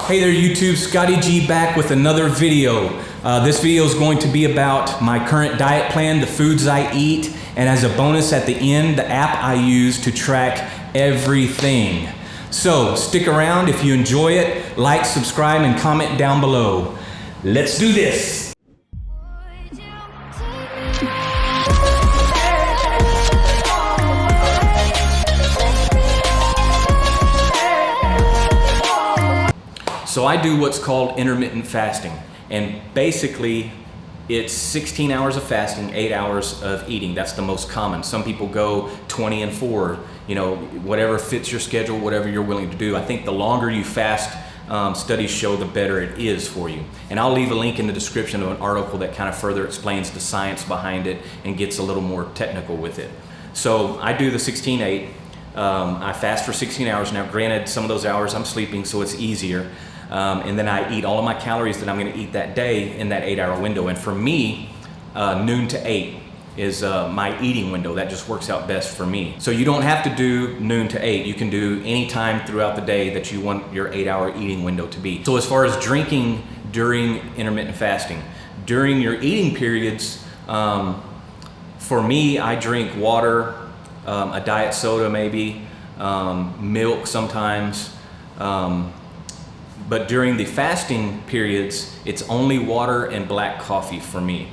Hey there YouTube, Scotty G back with another video. This video is going to be about my current diet plan, the foods I eat, and as a bonus at the end, the app I use to track everything. So stick around. If you enjoy it, like, subscribe, and comment down below. Let's do this. So I do what's called intermittent fasting, and basically it's 16 hours of fasting, 8 hours of eating. That's the most common. Some people go 20 and 4, whatever fits your schedule, whatever you're willing to do. I think the longer you fast, studies show the better it is for you. And I'll leave a link in the description of an article that kind of further explains the science behind it and gets a little more technical with it. So I do the 16-8. I fast for 16 hours. Now granted, some of those hours I'm sleeping, so it's easier. And then I eat all of my calories that I'm going to eat that day in that 8-hour window. And for me, noon to 8 is my eating window. That just works out best for me. So you don't have to do noon to 8. You can do any time throughout the day that you want your 8-hour eating window to be. So as far as drinking during intermittent fasting, during your eating periods, for me, I drink water, a diet soda maybe, milk sometimes. But during the fasting periods, it's only water and black coffee for me.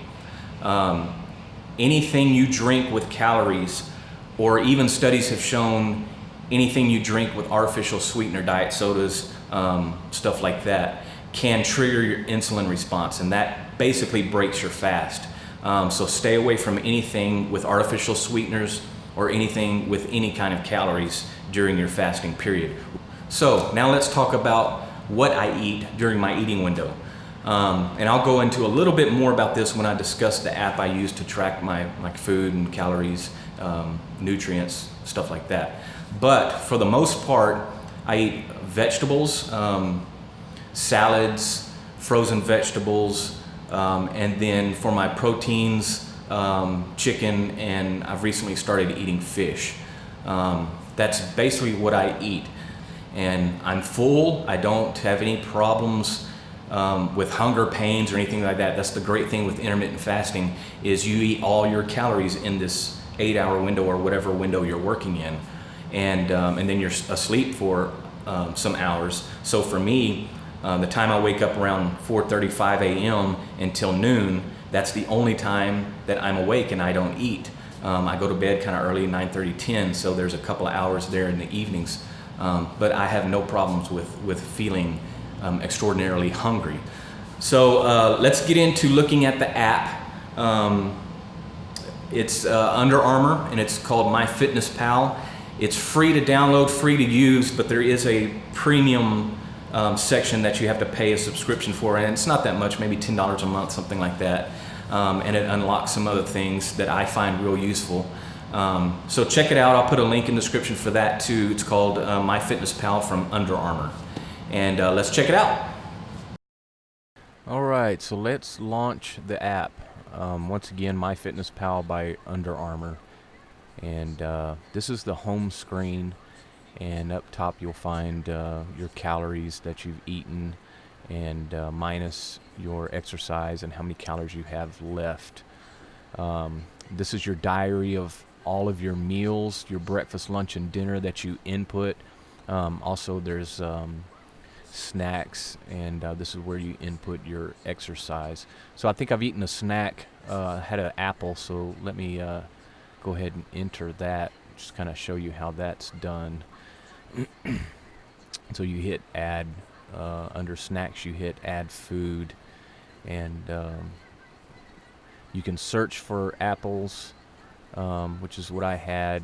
Anything you drink with calories, or even studies have shown anything you drink with artificial sweetener, diet sodas, stuff like that, can trigger your insulin response, and that basically breaks your fast. So stay away from anything with artificial sweeteners or anything with any kind of calories during your fasting period. So now let's talk about what I eat during my eating window. And I'll go into a little bit more about this when I discuss the app I use to track my food and calories, nutrients, stuff like that. But for the most part, I eat vegetables, salads, frozen vegetables, and then for my proteins, chicken, and I've recently started eating fish. That's basically what I eat. And I'm full. I don't have any problems with hunger pains or anything like that. That's the great thing with intermittent fasting, is you eat all your calories in this 8-hour window or whatever window you're working in, and then you're asleep for some hours. So for me, the time I wake up around 4:35 a.m. until noon, that's the only time that I'm awake and I don't eat. I go to bed kind of early, 9:30, 10, so there's a couple of hours there in the evenings. But I have no problems with feeling extraordinarily hungry. So let's get into looking at the app. It's Under Armour, and it's called MyFitnessPal. It's free to download, free to use, but there is a premium section that you have to pay a subscription for, and it's not that much, maybe $10 a month, something like that. And it unlocks some other things that I find real useful. So check it out. I'll put a link in the description for that too. It's called MyFitnessPal from Under Armour. And let's check it out. All right, so let's launch the app. Once again, MyFitnessPal by Under Armour. And this is the home screen. And up top you'll find your calories that you've eaten, and minus your exercise and how many calories you have left. This is your diary of all of your meals, your breakfast, lunch, and dinner that you input. Also there's snacks, and this is where you input your exercise. So I think I've eaten a snack, had an apple, so let me go ahead and enter that, just kind of show you how that's done. So you hit add, under snacks you hit add food, and you can search for apples, which is what I had.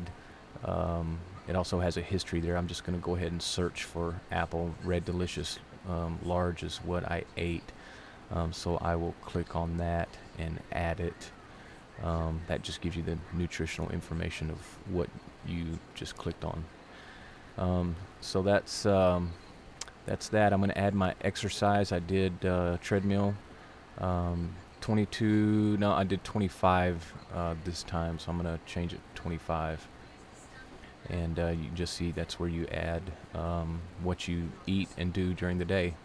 It also has a history there. I'm just going to go ahead and search for apple. Red Delicious large is what I ate. So I will click on that and add it. That just gives you the nutritional information of what you just clicked on. So that's that. I'm going to add my exercise. I did treadmill, 22. No, I did 25 this time, so I'm going to change it to 25. And you can just see that's where you add what you eat and do during the day.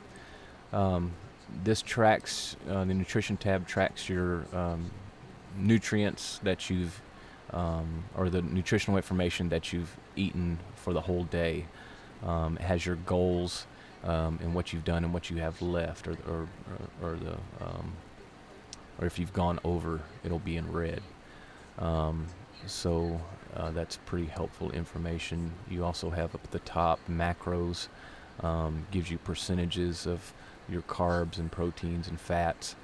This tracks, the nutrition tab tracks your nutrients that you've, or the nutritional information that you've eaten for the whole day. It has your goals and what you've done and what you have left, or if you've gone over, it'll be in red. So that's pretty helpful information. You also have up at the top macros, gives you percentages of your carbs and proteins and fats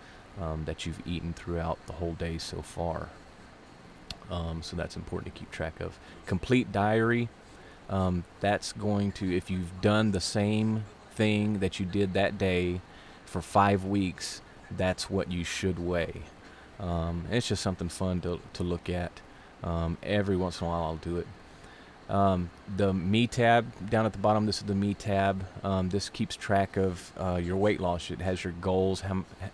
that you've eaten throughout the whole day so far. So that's important to keep track of. Complete diary, that's going to, if you've done the same thing that you did that day for 5 weeks, that's what you should weigh. It's just something fun to look at. Every once in a while I'll do it. The Me tab down at the bottom, this is the Me tab. This keeps track of your weight loss. It has your goals,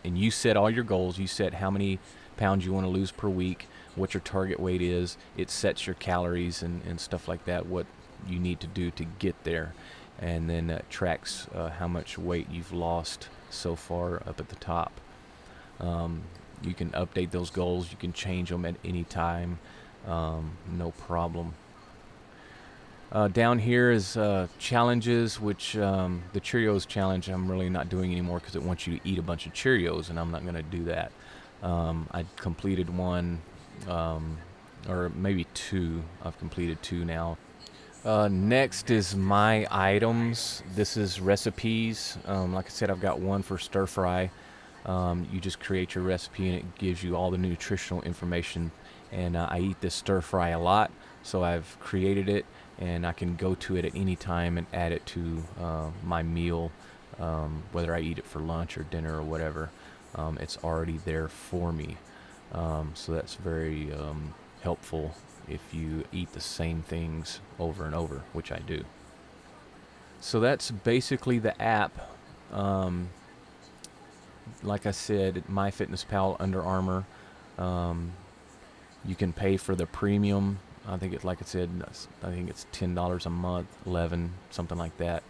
and you set all your goals. You set how many pounds you want to lose per week, what your target weight is. It sets your calories and stuff like that, what you need to do to get there. And then it tracks how much weight you've lost so far up at the top. You can update those goals. You can change them at any time. No problem. Down here is challenges, which the Cheerios challenge I'm really not doing anymore because it wants you to eat a bunch of Cheerios, and I'm not going to do that. I completed one, or maybe two. I've completed two now. Next is my items. This is recipes. Like I said, I've got one for stir fry. You just create your recipe and it gives you all the nutritional information. And I eat this stir fry a lot, so I've created it and I can go to it at any time and add it to my meal, whether I eat it for lunch or dinner or whatever. It's already there for me. So that's very helpful if you eat the same things over and over, which I do. So that's basically the app. Like I said, MyFitnessPal, Under Armour. You can pay for the premium. I think it's, like I said, I think it's $10 a month, 11, something like that.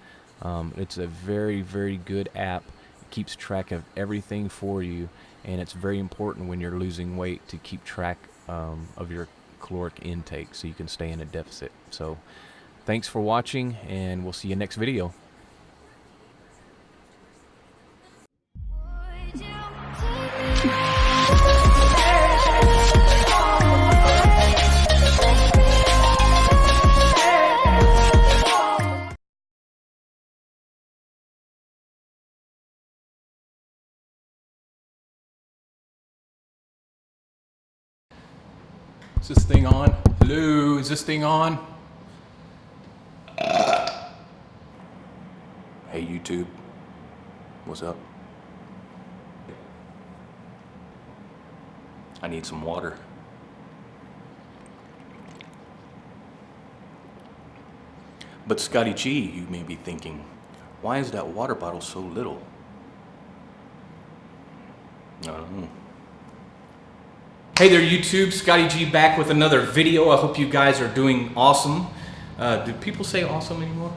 It's a very, very good app. It keeps track of everything for you, and it's very important when you're losing weight to keep track of your caloric intake so you can stay in a deficit. So thanks for watching, and we'll see you next video. Is this thing on? Hello, is this thing on? Hey YouTube, what's up? I need some water. But Scotty G, you may be thinking, why is that water bottle so little? I don't know. Hey there YouTube, Scotty G back with another video. I hope you guys are doing awesome. Do people say awesome anymore?